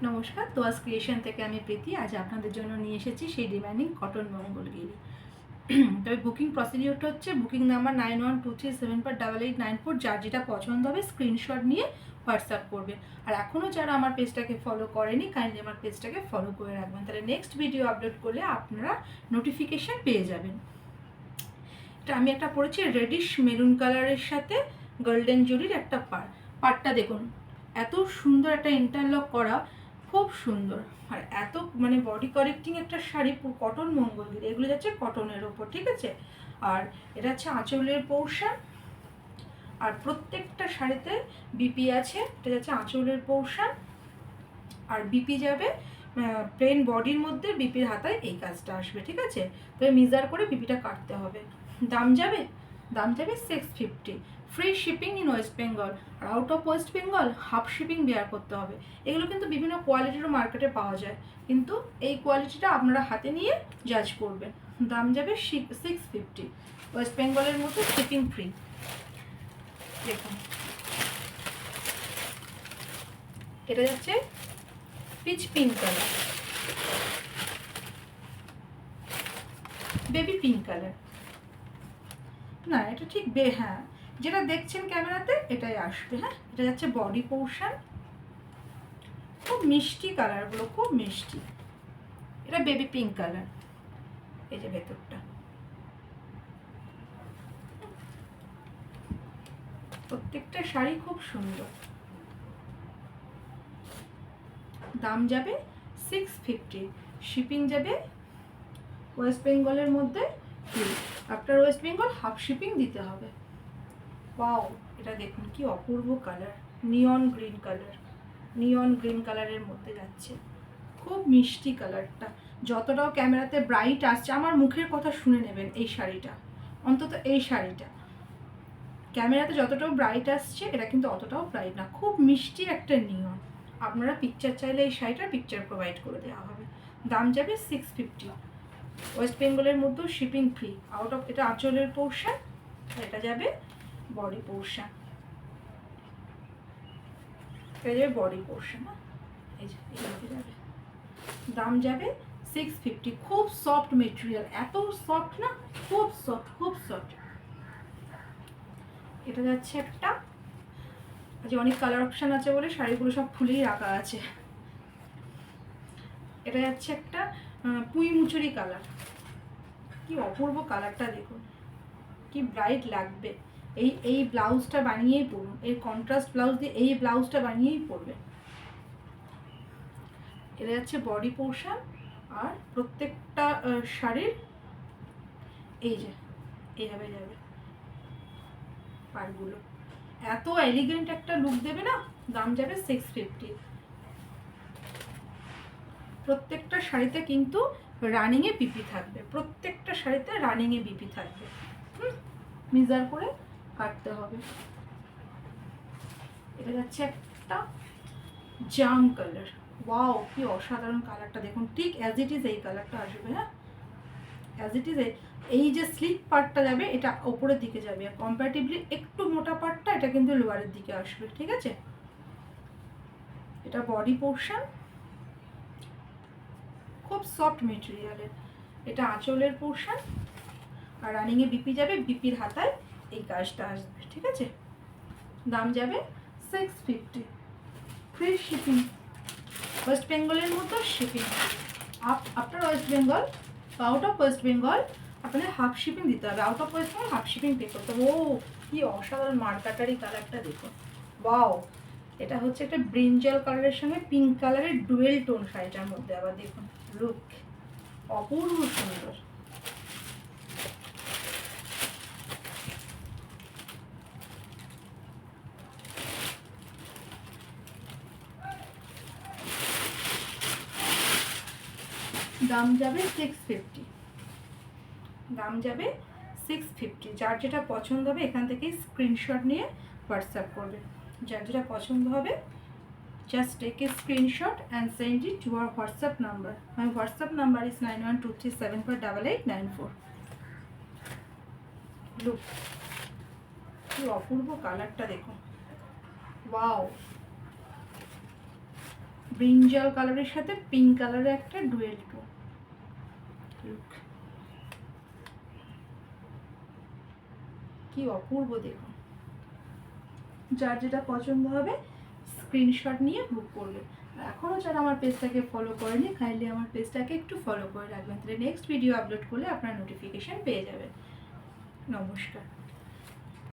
নমস্কার, তোয়াজ ক্রিয়েশন থেকে আমি প্রীতি। আজ আপনাদের জন্য নিয়ে এসেছি সেই ডিমান্ডিং কটন মঙ্গলগিরি। তবে বুকিং প্রসিডিওরটা হচ্ছে বুকিং নাম্বার 9123748894। যার যেটা পছন্দ হবে স্ক্রিনশট নিয়ে হোয়াটসঅ্যাপ করবে। আর এখনও যারা আমার পেজটাকে ফলো করেনি, কাইন্ডলি আমার পেজটাকে ফলো করে রাখবেন, তাহলে নেক্সট ভিডিও আপলোড করলে আপনারা নোটিফিকেশান পেয়ে যাবেন। এটা আমি একটা পরেছি রেডিশ মেরুন কালারের সাথে গোল্ডেন জরির একটা পাড়টা দেখুন, এত সুন্দর একটা ইন্টারলক করা, খুব সুন্দর। আর এত মানে বডি কারেক্টিং একটা শাড়ি, কটন মঙ্গলগিরি, এগুলো যাচ্ছে কটনের ওপর, ঠিক আছে। আর এটা হচ্ছে আঁচলের পোর্শন, আর প্রত্যেকটা শাড়িতে বিপি আছে। এটা যাচ্ছে আঁচলের পোর্শন, আর বিপি যাবে প্লেন বডির মধ্যে, বিপির হাতায় এই কাজটা আসবে, ঠিক আছে। তো মিজার করে বিপিটা কাটতে হবে। দাম যাবে 650, free shipping in West Bengal. আর out of West Bengal half shipping bear করতে হবে। এগুলো কিন্তু বিভিন্ন কোয়ালিটিরও মার্কেটে পাওয়া যায়, কিন্তু এই কোয়ালিটিটা আপনারা হাতে নিয়ে জাজ করবেন। দাম যাবে 650, ওয়েস্ট বেঙ্গলের মধ্যে শিপিং ফ্রি। দেখুন, এটা যাচ্ছে pitch pink colour, baby pink colour না, এটা ঠিক হ্যাঁ, যেটা দেখছেন ক্যামেরাতে এটাই আসবে। হ্যাঁ, এটা যাচ্ছে বডি পোর্শন, খুব মিষ্টি কালারগুলো, খুব মিষ্টি। এটা বেবি পিঙ্ক কালার, এই যে ভেতরটা। প্রত্যেকটা শাড়ি খুব সুন্দর। দাম যাবে 650, শিপিং যাবে ওয়েস্ট বেঙ্গলের মধ্যে free. After West Bengal half shipping দিতে হবে। ওয়াও, এটা দেখুন কি অপূর্ব colour, neon green colour, neon green কালারের মধ্যে যাচ্ছে, খুব মিষ্টি কালারটা। যতটাও ক্যামেরাতে ব্রাইট আসছে, আমার মুখের কথা শুনে নেবেন, এই শাড়িটা অন্তত, এই শাড়িটা ক্যামেরাতে যতটাও ব্রাইট আসছে, এটা কিন্তু অতটাও ব্রাইট না, খুব মিষ্টি একটা নিয়ন। আপনারা পিকচার চাইলে এই শাড়িটার পিকচার প্রোভাইড করে দেওয়া হবে। দাম যাবে 650, ওয়েস্ট বেঙ্গলের মধ্যেও শিপিং ফ্রি। আউট অফ, এটা আঁচলের পোর্শন, এটা যাবে বডি পোর্শন, এটা যাবে বডি পোর্শন। এই যে এইভাবে যাবে। দাম যাবে 650, খুব সফট মেটেরিয়াল, এত সফট না, খুব সফট, খুব সফট। এটা যাচ্ছে একটা, যে অনেক কালার অপশান আছে বলে শাড়িগুলো সব খুলেই রাখা আছে। এটা যাচ্ছে একটা পুঁই মুচুরি কালার, কি অপূর্ব কালারটা দেখুন, কি ব্রাইট লাগবে। এই ব্লাউজটা বানিয়েই পরুন, এই কন্ট্রাস্ট ব্লাউজ দিয়ে এই ব্লাউজটা বানিয়েই পরবে। এটা যাচ্ছে বডি পোর্শন, আর প্রত্যেকটা শাড়ির এই যে এইভাবে যাবে পাড়গুলো, এত এলিগেন্ট একটা লুক দেবে না। দাম যাবে 650। প্রত্যেকটা শাড়িতে কিন্তু রানিংয়ে বিপি থাকবে, প্রত্যেকটা শাড়িতে রানিংয়ে বিপি থাকবে। মিজার করে কাটতে হবে। এটা যাচ্ছে একটা জাম কালার, ওয়াও কি অসাধারণ কালারটা দেখুন, ঠিক অ্যাজ ইট ইজ এই কালারটা আসবে। হ্যাঁ, অ্যাজ ইট ইজ এই যে স্লিপ পার্টটা যাবে এটা ওপরের দিকে যাবে, আর কম্পারেটিভলি একটু মোটা পার্টটা এটা কিন্তু লোয়ারের দিকে আসবে, ঠিক আছে। এটা বডি পোর্শন, খুব সফট মেটেরিয়ালের। এটা আঁচলের পোর্শন, আর রানিংয়ে বিপি যাবে, বিপির হাতায় এই কাজটা আসবে, ঠিক আছে। দাম যাবে 650, ফ্রি শিপিং, ওয়েস্ট বেঙ্গলের মতো shipping. After West Bengal, out of West Bengal আপনাদের হাফ শিপিং দিতে হবে, out of West Bengal half shipping pay করতে হবে। ও কি অসাধারণ মার্কাটারি কালারটা দেখুন, ওয়াও। এটা হচ্ছে একটা ব্রিঞ্জাল কালারের সঙ্গে পিঙ্ক কালারের ডুয়েল টোন শাড়িটার মধ্যে, আবার দেখুন লুক অপূর্ব সুন্দর। দাম যাবে 650, দাম যাবে 650। যার যেটা পছন্দ হবে এখান থেকে স্ক্রিনশট নিয়ে হোয়াটসঅ্যাপ করবে। যার যেটা পছন্দ হবে just take a screenshot and send it to our WhatsApp number. My WhatsApp number is 9123748894. Look, কি অপূর্ব কালারটা দেখুন, ওয়াও। ব্রিঞ্জাল কালারের সাথে পিঙ্ক কালারের একটা ডুয়েল টোন লুক, কি অপূর্ব দেখুন। যার যেটা পছন্দ হবে স্ক্রিনশট নিয়ে বুক করবে। এখনও যারা আমার পেজটাকে ফলো করেনি কাইন্ডলি আমার পেজটাকে একটু ফলো করে রাখবেন, তাহলে নেক্সট ভিডিও আপলোড করলে আপনার নোটিফিকেশান পেয়ে যাবেন। নমস্কার।